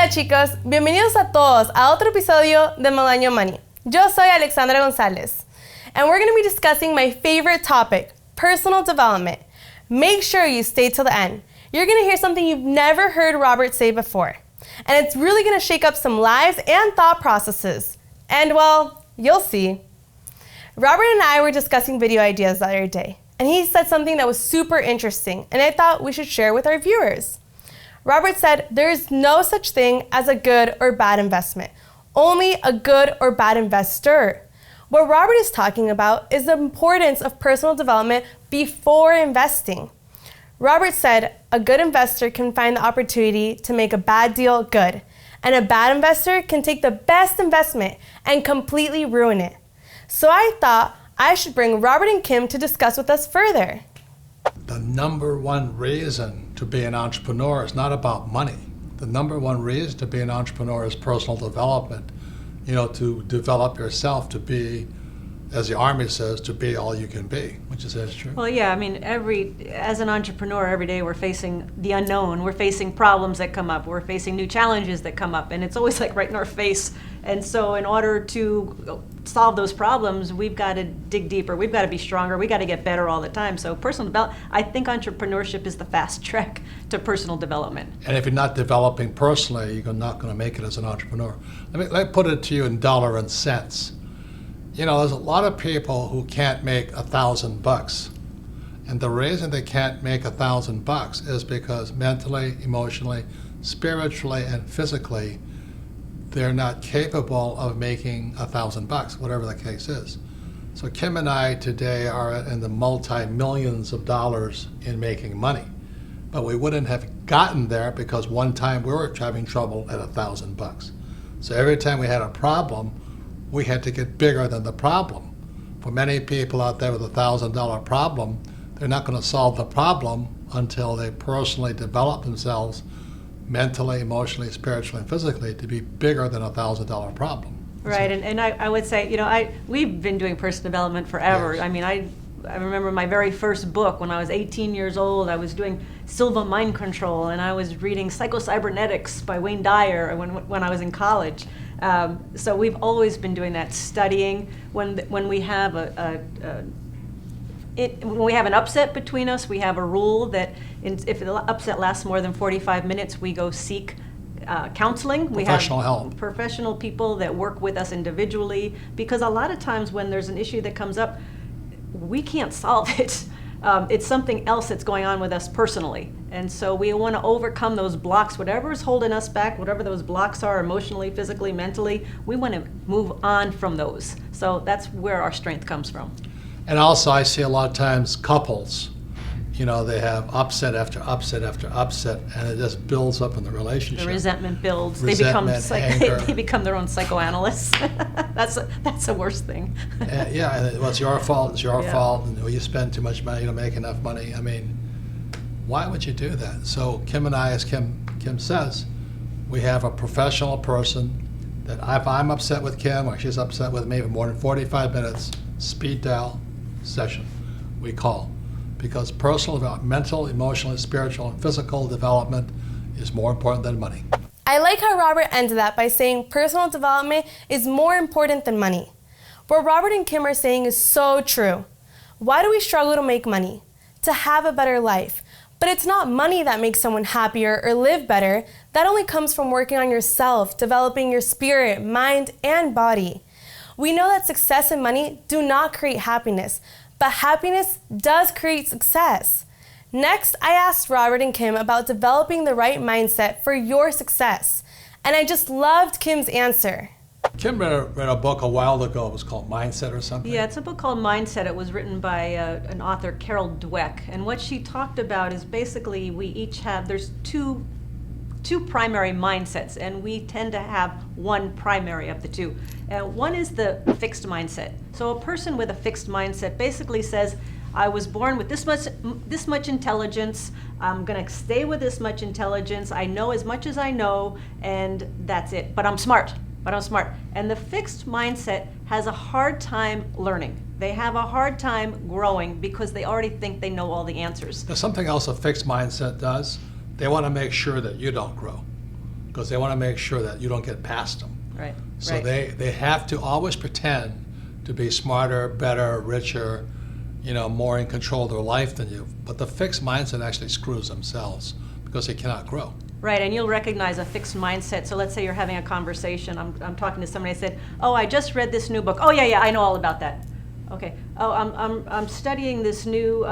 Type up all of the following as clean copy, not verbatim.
Hola chicos, bienvenidos a todos a otro episodio de Millennial Money. Yo soy Alexandra Gonzalez, and we're going to be discussing my favorite topic, personal development. Make sure you stay till the end. You're going to hear something you've never heard Robert say before, and it's really going to shake up some lives and thought processes. And well, you'll see. Robert and I were discussing video ideas the other day, and he said something that was super interesting, and I thought we should share with our viewers. Robert said there is no such thing as a good or bad investment, only a good or bad investor. What Robert is talking about is the importance of personal development before investing. Robert said a good investor can find the opportunity to make a bad deal good, and a bad investor can take the best investment and completely ruin it. So I thought I should bring Robert and Kim to discuss with us further. The number one reason to be an entrepreneur is not about money. The number one reason to be an entrepreneur is personal development. You know, to develop yourself to be, as the Army says, to be all you can be. Would you say it's true? Well, yeah, I mean, as an entrepreneur, every day we're facing the unknown. We're facing problems that come up. We're facing new challenges that come up, and it's always like right in our face. And so in order to solve those problems, we've got to dig deeper. We've got to be stronger. We've got to get better all the time. So personal development, I think entrepreneurship is the fast track to personal development. And if you're not developing personally, you're not going to make it as an entrepreneur. Let me put it to you in dollar and cents. You know, there's a lot of people who can't make $1,000. And the reason they can't make $1,000 is because mentally, emotionally, spiritually, and physically, they're not capable of making $1,000, whatever the case is. So Kim and I today are in the multi-millions of dollars in making money. But we wouldn't have gotten there because one time we were having trouble at $1,000. So every time we had a problem, we had to get bigger than the problem. For many people out there with a $1,000 problem, they're not going to solve the problem until they personally develop themselves mentally, emotionally, spiritually, and physically to be bigger than a $1,000 problem. Right, and I would say, you know, we've been doing personal development forever. Yes. I mean, I remember my very first book when I was 18 years old. I was doing Silva Mind Control, and I was reading Psycho-Cybernetics by Wayne Dyer when I was in college. So we've always been doing that, studying. When we have when we have an upset between us, we have a rule that if the upset lasts more than 45 minutes, we go seek counseling. Professional help. We have professional people that work with us individually, because a lot of times when there's an issue that comes up, we can't solve it. It's something else that's going on with us personally. And so we want to overcome those blocks, whatever is holding us back, whatever those blocks are emotionally, physically, mentally, we want to move on from those. So that's where our strength comes from. And also I see a lot of times couples, you know, they have upset after upset after upset, and it just builds up in the relationship. The resentment builds. Resentment, anger. They become their own psychoanalysts. That's the worst thing. Yeah, well, it's your fault, it's your Yeah. fault, and you spend too much money, you don't make enough money. I mean, why would you do that? So Kim and I, as Kim says, we have a professional person that if I'm upset with Kim or she's upset with me for more than 45 minutes, speed dial session, we call. Because personal development, mental, emotional, spiritual, and physical development is more important than money. I like how Robert ended that by saying personal development is more important than money. What Robert and Kim are saying is so true. Why do we struggle to make money? To have a better life. But it's not money that makes someone happier or live better. That only comes from working on yourself, developing your spirit, mind, and body. We know that success and money do not create happiness, but happiness does create success. Next, I asked Robert and Kim about developing the right mindset for your success, and I just loved Kim's answer. Kim read a book a while ago. It was called Mindset or something. Yeah, it's a book called Mindset. It was written by an author, Carol Dweck. And what she talked about is basically we each have, there's two primary mindsets, and we tend to have one primary of the two. One is the fixed mindset. So a person with a fixed mindset basically says, I was born with this much intelligence, I'm gonna stay with this much intelligence, I know as much as I know, and that's it. But I'm smart. And the fixed mindset has a hard time learning. They have a hard time growing because they already think they know all the answers. There's something else a fixed mindset does. They want to make sure that you don't grow. because they want to make sure that you don't get past them. Right. So right. they have to always pretend to be smarter, better, richer, more in control of their life than you. But the fixed mindset actually screws themselves because they cannot grow. Right, and you'll recognize a fixed mindset. So let's say you're having a conversation. I'm talking to somebody. I said, "Oh, I just read this new book." "Oh, yeah, I know all about that." "Okay." "Oh, I'm studying this new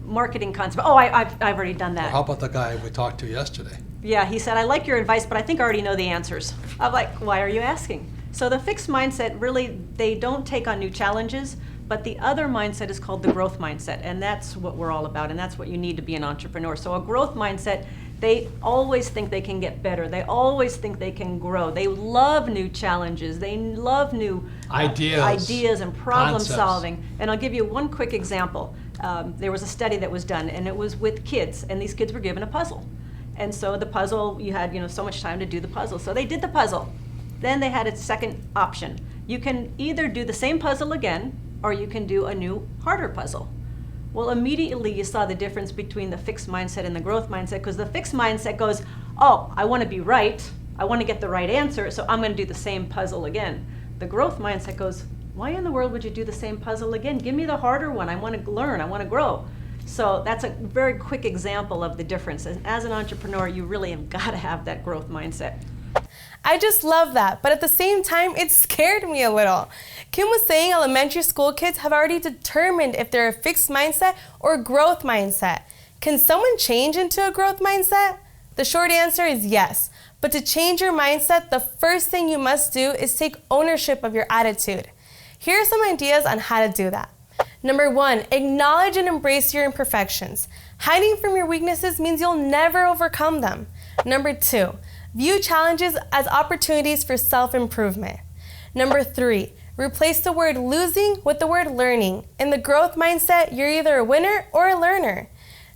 marketing concept." "Oh, I've already done that." Well, how about the guy we talked to yesterday? "Yeah," he said, "I like your advice, but I think I already know the answers." I'm like, "Why are you asking?" So the fixed mindset, really, they don't take on new challenges, but the other mindset is called the growth mindset, and that's what we're all about, and that's what you need to be an entrepreneur. So a growth mindset, they always think they can get better. They always think they can grow. They love new challenges. They love new ideas and problem concepts. Solving. And I'll give you one quick example. There was a study that was done, and it was with kids, and these kids were given a puzzle. And so the puzzle, you had so much time to do the puzzle. So they did the puzzle. Then they had a second option. You can either do the same puzzle again, or you can do a new, harder puzzle. Well, immediately you saw the difference between the fixed mindset and the growth mindset, because the fixed mindset goes, "Oh, I want to be right. I want to get the right answer, so I'm going to do the same puzzle again." The growth mindset goes, "Why in the world would you do the same puzzle again? Give me the harder one. I want to learn. I want to grow." So that's a very quick example of the difference. And as an entrepreneur, you really have got to have that growth mindset. I just love that, but at the same time, it scared me a little. Kim was saying elementary school kids have already determined if they're a fixed mindset or a growth mindset. Can someone change into a growth mindset? The short answer is yes, but to change your mindset, the first thing you must do is take ownership of your attitude. Here are some ideas on how to do that. Number 1, acknowledge and embrace your imperfections. Hiding from your weaknesses means you'll never overcome them. Number 2, view challenges as opportunities for self-improvement. Number 3, replace the word losing with the word learning. In the growth mindset, you're either a winner or a learner.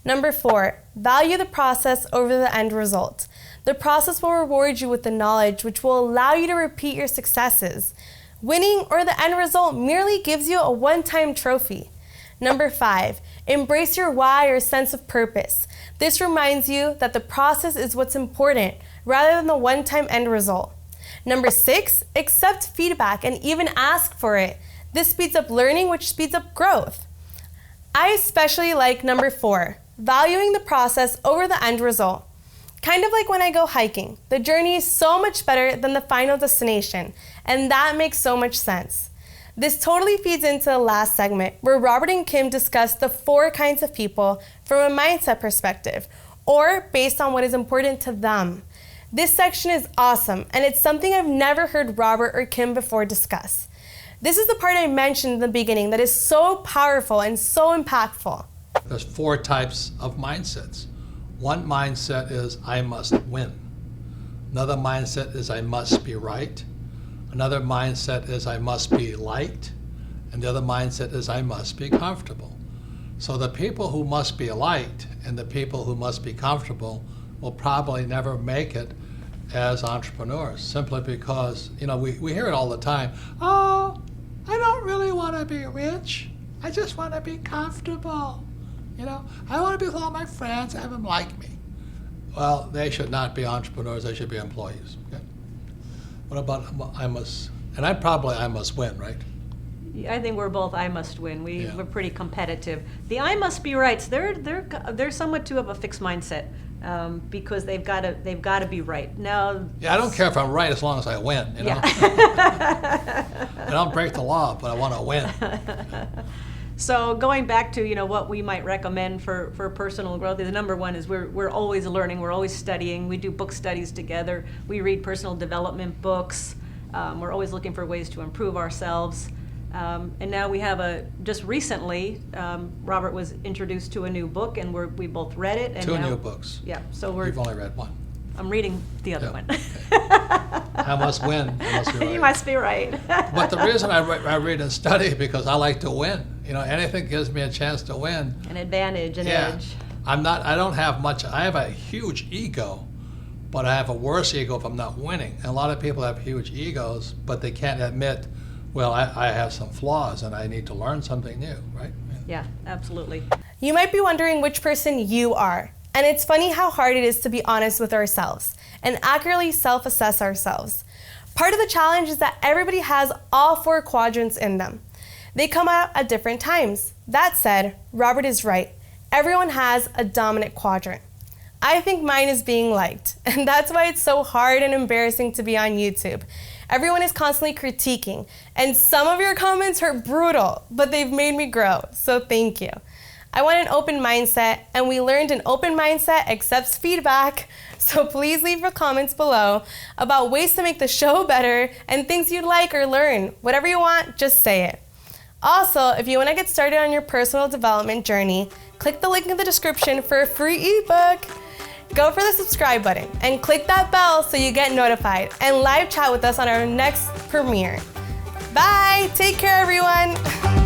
Number 4, value the process over the end result. The process will reward you with the knowledge which will allow you to repeat your successes. Winning or the end result merely gives you a one-time trophy. Number 5, embrace your why or sense of purpose. This reminds you that the process is what's important rather than the one-time end result. Number 6, accept feedback and even ask for it. This speeds up learning, which speeds up growth. I especially like number 4, valuing the process over the end result. Kind of like when I go hiking. The journey is so much better than the final destination, and that makes so much sense. This totally feeds into the last segment where Robert and Kim discussed the 4 kinds of people from a mindset perspective, or based on what is important to them. This section is awesome, and it's something I've never heard Robert or Kim before discuss. This is the part I mentioned in the beginning that is so powerful and so impactful. There's 4 types of mindsets. One mindset is I must win. Another mindset is I must be right. Another mindset is I must be liked. And the other mindset is I must be comfortable. So the people who must be liked and the people who must be comfortable will probably never make it as entrepreneurs, simply because, we hear it all the time. "Oh, I don't really want to be rich. I just want to be comfortable. I want to be with all my friends, have them like me." Well, they should not be entrepreneurs, they should be employees. Okay? What about I must win, right? I think we're both I must win. We're pretty competitive. The I must be rights, they're somewhat too of a fixed mindset, because they've got to be right. Now, I don't care if I'm right as long as I win. Yeah. I don't break the law, but I want to win. So going back to what we might recommend for personal growth, the number 1 is we're always learning, we're always studying. We do book studies together. We read personal development books. We're always looking for ways to improve ourselves. And now we have just recently, Robert was introduced to a new book, and we both read it. And 2 now, new books. Yeah, so You've only read 1. I'm reading the other one. I must win. I must be right. You must be right. But the reason I read and study because I like to win. Anything gives me a chance to win. An advantage, an edge. I don't have much. I have a huge ego, but I have a worse ego if I'm not winning. And a lot of people have huge egos, but they can't admit, well, I have some flaws and I need to learn something new, right? Yeah, absolutely. You might be wondering which person you are. And it's funny how hard it is to be honest with ourselves. and accurately self-assess ourselves. Part of the challenge is that everybody has all 4 quadrants in them. They come out at different times. That said, Robert is right. Everyone has a dominant quadrant. I think mine is being liked, and that's why it's so hard and embarrassing to be on YouTube. Everyone is constantly critiquing, and some of your comments are brutal, but they've made me grow, so thank you. I want an open mindset, and we learned an open mindset accepts feedback, so please leave your comments below about ways to make the show better and things you'd like or learn. Whatever you want, just say it. Also, if you want to get started on your personal development journey, click the link in the description for a free ebook. Go for the subscribe button and click that bell so you get notified and live chat with us on our next premiere. Bye! Take care, everyone!